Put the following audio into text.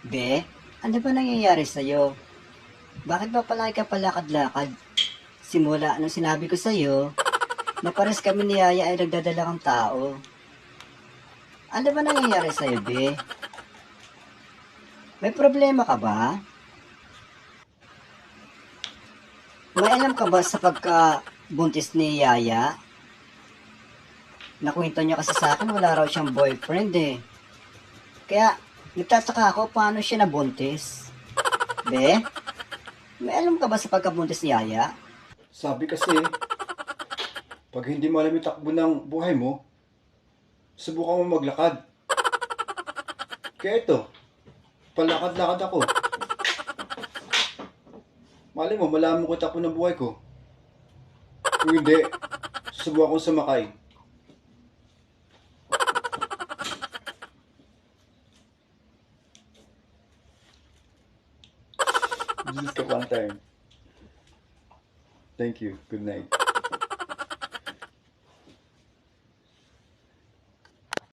Be, ano ba nangyayari sa'yo? Bakit ba palagi ka palakad-lakad? Simula nung sinabi ko sa'yo, na pares kami ni Yaya ay nagdadala kang tao. Ano ba nangyayari sa'yo, Be? May problema ka ba? May alam ka ba sa pagka-buntis ni Yaya? Nakwento niya kasi sa akin wala raw siyang boyfriend eh. Kaya nagtataka ako paano siya nabuntis. Be, may alam ka ba sa pagkabuntis ni Yaya? Sabi kasi, pag hindi mo alam yung takbo ng buhay mo, subukan mo maglakad. Kaya ito, palakad-lakad ako. Malay mo, malaman ko yung takbo ng buhay ko. Kung hindi, subukan kong sumakay. Just one time. Thank you. Good night.